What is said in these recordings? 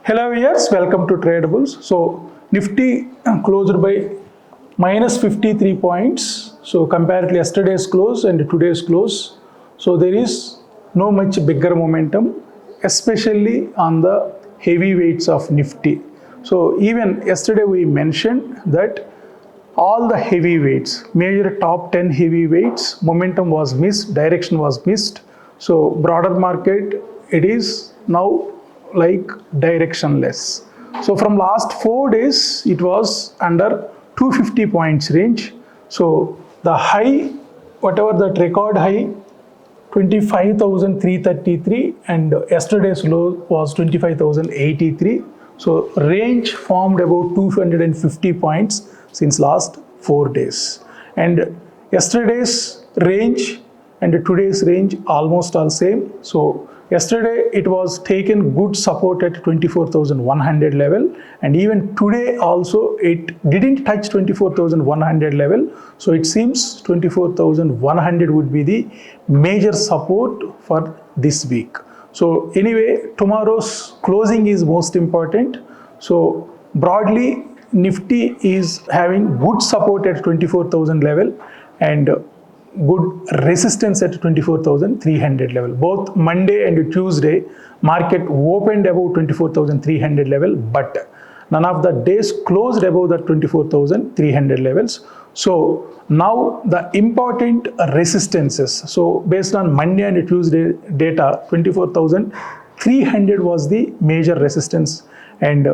Hello viewers, welcome to Tradabulls. So Nifty closed by minus 53 points. So compared to yesterday's close and today's close, so there is no much bigger momentum, especially on the heavyweights of Nifty. So even yesterday we mentioned that all the heavyweights, major top 10 heavyweights, momentum was missed, direction was missed. So broader market, it is now like directionless. So from last 4 days, it was under 250 points range. So the high, whatever that record high, 25,333, and yesterday's low was 25,083. So range formed about 250 points since last 4 days. And yesterday's range and today's range almost all same. So yesterday it was taken good support at 24,100 level, and even today also it didn't touch 24,100 level. So it seems 24,100 would be the major support for this week. So anyway, tomorrow's closing is most important. So broadly, Nifty is having good support at 24,000 level and good resistance at 24,300 level. Both Monday and Tuesday, market opened above 24,300 level, but none of the days closed above the 24,300 levels. So now the important resistances. So based on Monday and Tuesday data, 24,300 was the major resistance, and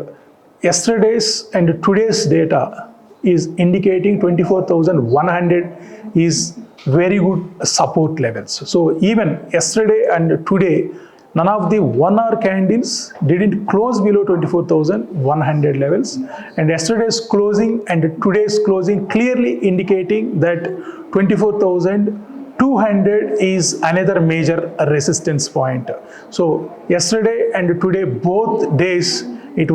yesterday's and today's data is indicating 24,100 is very good support levels. So even yesterday and today, none of the 1 hour candles didn't close below 24,100 levels, and yesterday's closing and today's closing clearly indicating that 24,200 is another major resistance point. So yesterday and today, both days, it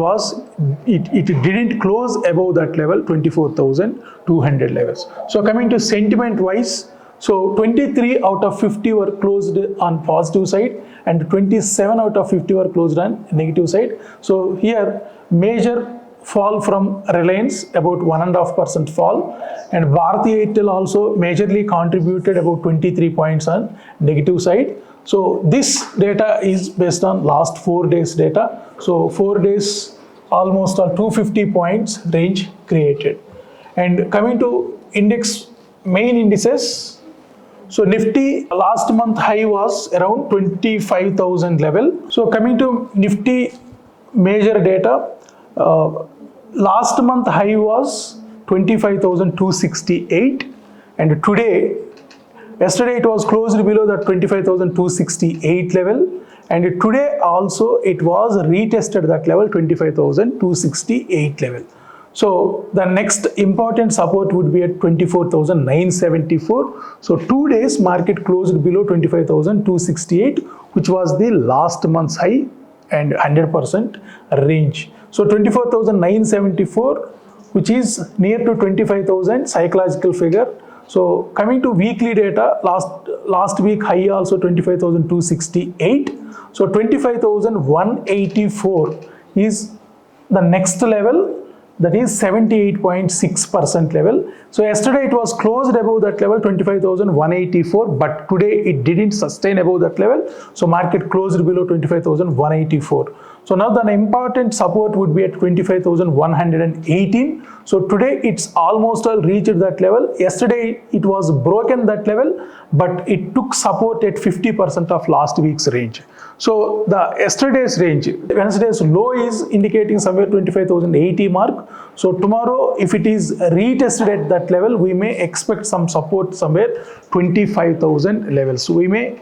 didn't close above that level, 24,200 levels. So coming to sentiment wise, so 23 out of 50 were closed on positive side and 27 out of 50 were closed on negative side. So here major fall from Reliance, about 1.5% fall, and Bharti Airtel also majorly contributed about 23 points on negative side. So this data is based on last 4 days data. So 4 days, almost 250 points range created. And coming to index, main indices, so Nifty last month high was around 25,000 level. So coming to Nifty major data, last month high was 25,268, and yesterday it was closed below the 25,268 level, and today also it was retested that level, 25,268 level. So the next important support would be at 24,974. So 2 days market closed below 25,268, which was the last month's high and 100% range. So 24,974, which is near to 25,000 psychological figure. So coming to weekly data, last week high also 25,268. So 25,184 is the next level, that is 78.6% level. So yesterday it was closed above that level, 25,184, but today it didn't sustain above that level. So market closed below 25,184. So now the important support would be at 25,118. So today it's almost all reached that level. Yesterday it was broken that level, but it took support at 50% of last week's range. So the yesterday's range, Wednesday's low is indicating somewhere 25,080 mark. So tomorrow, if it is retested at that level, we may expect some support somewhere 25,000 levels. So we may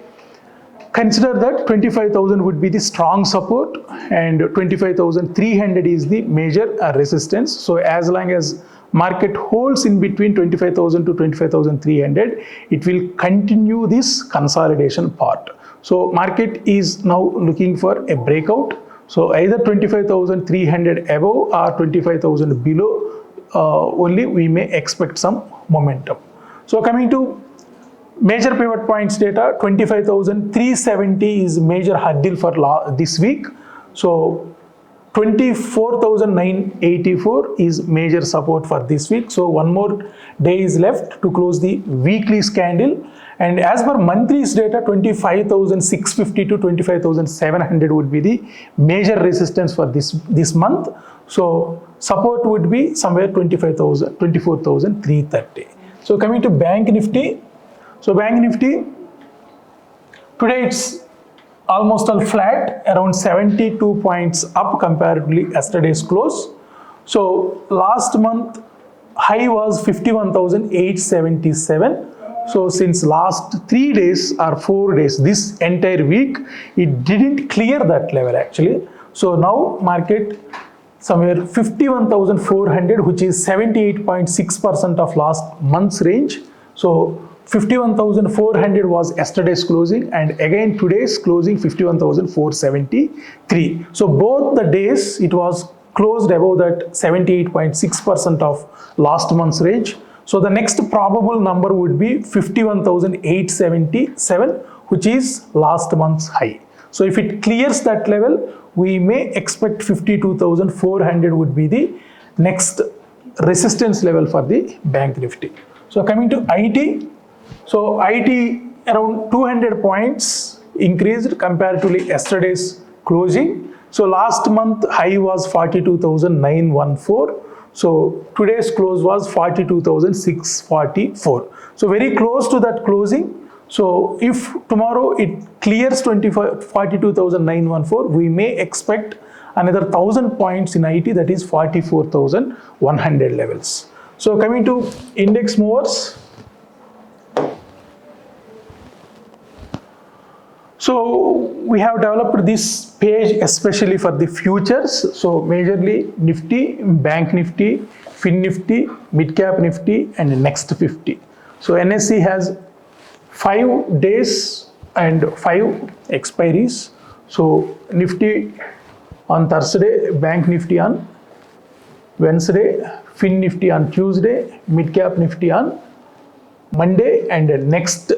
consider that 25,000 would be the strong support and 25,300 is the major resistance. So as long as market holds in between 25,000 to 25,300, it will continue this consolidation part. So market is now looking for a breakout. So either 25,300 above or 25,000 below, only we may expect some momentum. So coming to major pivot points data, 25,370 is major hurdle for this week. So 24,984 is major support for this week. So one more day is left to close the weekly candle. And as per monthly's data, 25,650 to 25,700 would be the major resistance for this month. So support would be somewhere 24,330. So coming to Bank Nifty. So Bank Nifty, today it's almost all flat, around 72 points up comparatively yesterday's close. So last month high was 51,877. So since last 3 days or 4 days, this entire week, it didn't clear that level actually. So now market somewhere 51,400, which is 78.6% of last month's range. So 51,400 was yesterday's closing, and again today's closing 51,473. So both the days it was closed above that 78.6% of last month's range. So the next probable number would be 51,877, which is last month's high. So if it clears that level, we may expect 52,400 would be the next resistance level for the Bank Nifty. So coming to IT. So IT around 200 points increased comparatively yesterday's closing. So last month high was 42,914. So today's close was 42,644. So very close to that closing. So if tomorrow it clears 42,914, we may expect another 1,000 points in IT, that is 44,100 levels. So coming to index movers. So we have developed this page especially for the futures. So majorly Nifty, Bank Nifty, Fin Nifty, Mid Cap Nifty and Next 50. So NSE has 5 days and 5 expiries. So Nifty on Thursday, Bank Nifty on Wednesday, Fin Nifty on Tuesday, Mid Cap Nifty on Monday, and next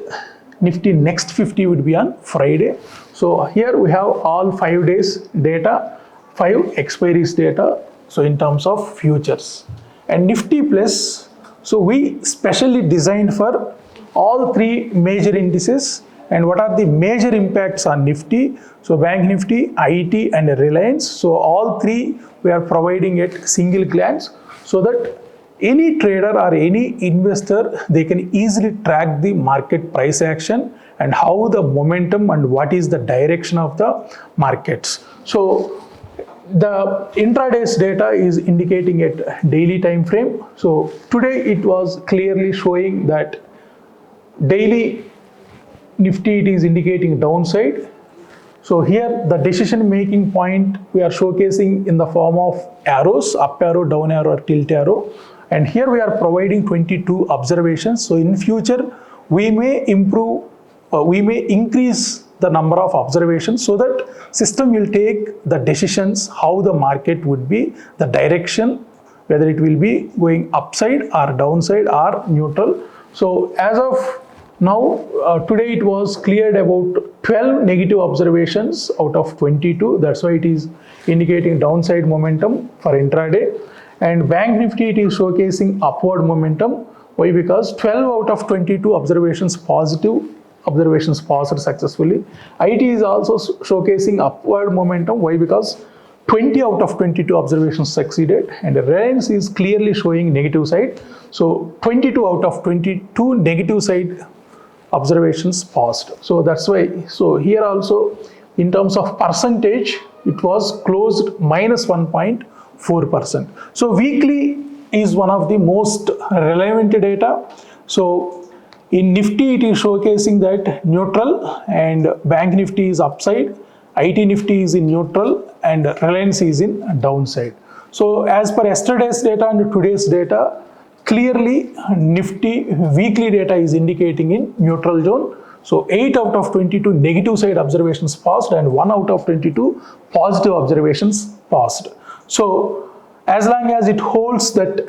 Nifty Next 50 would be on Friday. So here we have all 5 days data, 5 expiries data. So in terms of futures and Nifty Plus, so we specially designed for all 3 major indices. And what are the major impacts on Nifty? So Bank Nifty, IT and Reliance. So all 3 we are providing at single glance, so that any trader or any investor, they can easily track the market price action and how the momentum and what is the direction of the markets. So the intraday's data is indicating at daily time frame. So today it was clearly showing that daily Nifty, it is indicating downside. So here the decision making point we are showcasing in the form of arrows, up arrow, down arrow or tilt arrow. And here we are providing 22 observations. So in future we may increase the number of observations, so that system will take the decisions how the market would be, the direction, whether it will be going upside or downside or neutral. So as of now, today it was cleared about 12 negative observations out of 22. That's why it is indicating downside momentum for intraday. And Bank Nifty, it is showcasing upward momentum. Why? Because 12 out of 22 observations positive, observations passed successfully. IT is also showcasing upward momentum. Why? Because 20 out of 22 observations succeeded, and Reliance is clearly showing negative side. So 22 out of 22 negative side observations passed. So that's why, so here also in terms of percentage, it was closed minus 1.4%. So weekly is one of the most relevant data. So in Nifty, it is showcasing that neutral, and Bank Nifty is upside, IT Nifty is in neutral, and Reliance is in downside. So as per yesterday's data and today's data, clearly Nifty weekly data is indicating in neutral zone. So 8 out of 22 negative side observations passed and 1 out of 22 positive observations passed. So as long as it holds that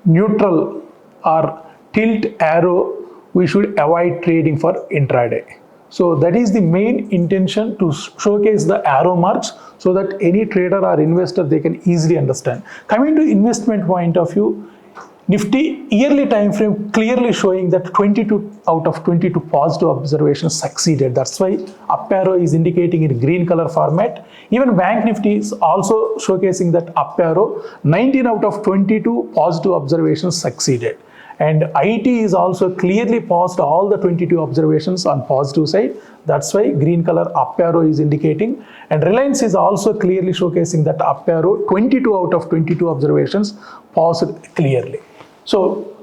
neutral or tilt arrow, we should avoid trading for intraday. So that is the main intention, to showcase the arrow marks, so that any trader or investor, they can easily understand. Coming to investment point of view, Nifty yearly time frame clearly showing that 22 out of 22 positive observations succeeded. That's why up arrow is indicating in green color format. Even Bank Nifty is also showcasing that up arrow. 19 out of 22 positive observations succeeded. And IT is also clearly passed all the 22 observations on positive side. That's why green color up arrow is indicating. And Reliance is also clearly showcasing that up arrow. 22 out of 22 observations passed clearly. So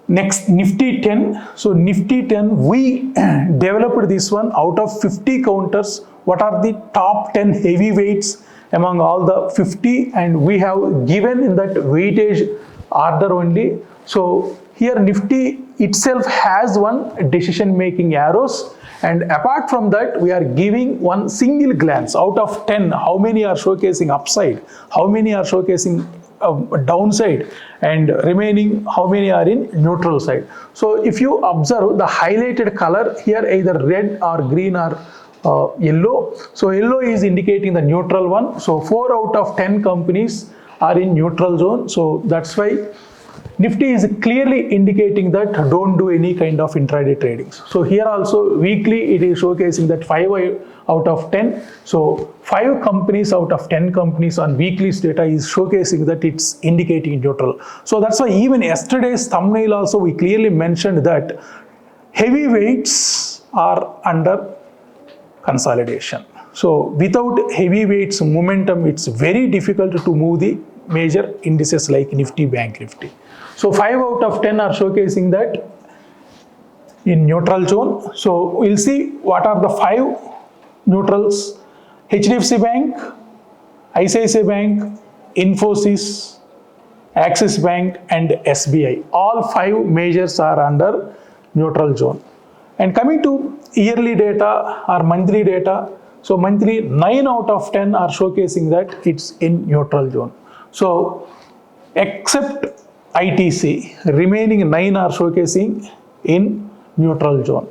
next Nifty 10. So Nifty 10, we developed this one out of 50 counters. What are the top 10 heavyweights among all the 50? And we have given in that weightage order only. So here Nifty itself has one decision making arrows. And apart from that, we are giving one single glance out of 10. How many are showcasing upside? How many are showcasing downside, and remaining how many are in neutral side? So if you observe the highlighted color here, either red or green or yellow. So yellow is indicating the neutral one. So 4 out of 10 companies are in neutral zone. So that's why Nifty is clearly indicating that don't do any kind of intraday trading. So here also weekly it is showcasing that 5 out of 10. So 5 companies out of 10 companies on weekly's data is showcasing that it's indicating neutral. So that's why even yesterday's thumbnail also we clearly mentioned that heavyweights are under consolidation. So without heavyweights momentum, it's very difficult to move the major indices like Nifty, Bank Nifty. So 5 out of 10 are showcasing that in neutral zone. So we'll see what are the 5 neutrals. HDFC Bank, ICICI Bank, Infosys, Axis Bank and SBI. All 5 majors are under neutral zone. And coming to yearly data or monthly data, so monthly 9 out of 10 are showcasing that it's in neutral zone. So except ITC, remaining 9 are showcasing in neutral zone.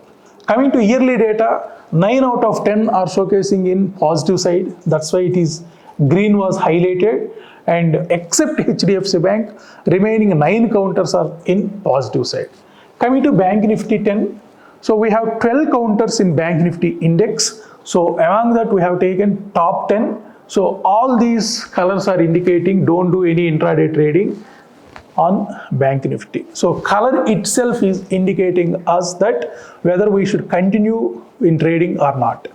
Coming to yearly data, 9 out of 10 are showcasing in positive side. That's why it is green was highlighted. And except HDFC Bank, remaining 9 counters are in positive side. Coming to Bank Nifty 10, so we have 12 counters in Bank Nifty index. So among that we have taken top 10. So all these colors are indicating don't do any intraday trading on Bank Nifty. So color itself is indicating us that whether we should continue in trading or not.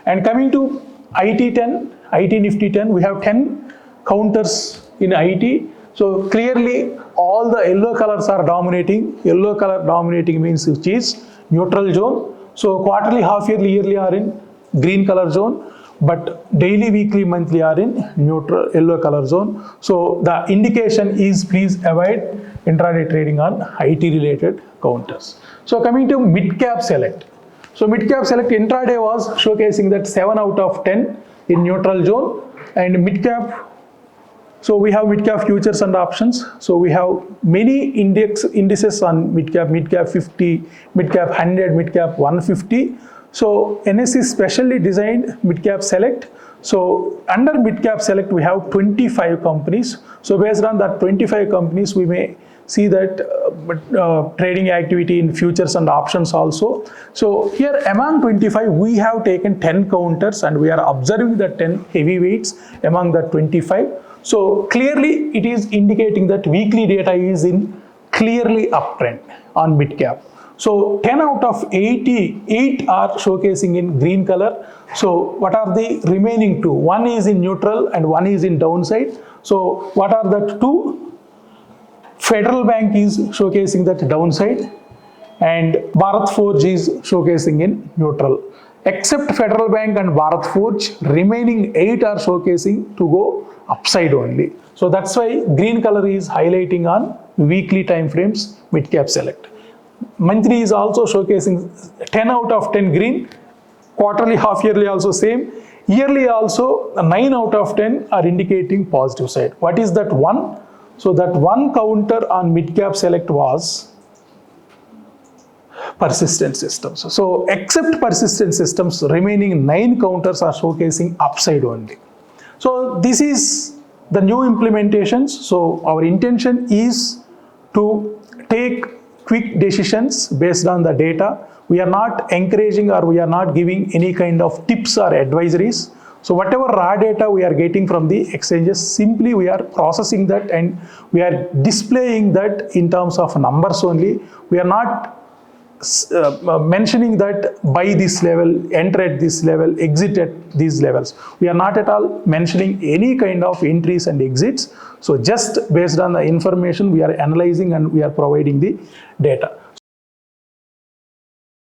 And coming to IT 10, IT Nifty 10, we have 10 counters in IT. So clearly all the yellow colors are dominating. Yellow color dominating means which is neutral zone. So quarterly, half yearly, yearly are in green color zone. But daily, weekly, monthly are in neutral yellow color zone. So the indication is please avoid intraday trading on IT related counters. So coming to mid cap select. So mid cap select intraday was showcasing that 7 out of 10 in neutral zone, and mid cap. So we have mid cap futures and options. So we have many indices on mid cap 50, mid cap 100, mid cap 150. So NSE specially designed mid cap select. So under mid cap select we have 25 companies. So based on that 25 companies we may see that trading activity in futures and options also. So here among 25 we have taken 10 counters and we are observing the 10 heavyweights among the 25. So clearly it is indicating that weekly data is in clearly uptrend on mid cap. So 10 out of 88 are showcasing in green color. So what are the remaining 2? One is in neutral and one is in downside. So what are the 2? Federal Bank is showcasing that downside and Bharat Forge is showcasing in neutral. Except Federal Bank and Bharat Forge, remaining 8 are showcasing to go upside only. So that's why green color is highlighting on weekly time frames mid cap select. Monthly is also showcasing 10 out of 10 green. Quarterly, half yearly also same. Yearly also 9 out of 10 are indicating positive side. What is that one? So that one counter on mid cap select was persistent systems. So except persistent systems, remaining 9 counters are showcasing upside only. So this is the new implementations. So our intention is to take quick decisions based on the data. We are not encouraging or we are not giving any kind of tips or advisories. So whatever raw data we are getting from the exchanges, simply we are processing that and we are displaying that in terms of numbers only. We are not mentioning that buy this level, enter at this level, exit at these levels. We are not at all mentioning any kind of entries and exits. So just based on the information we are analyzing and we are providing the data.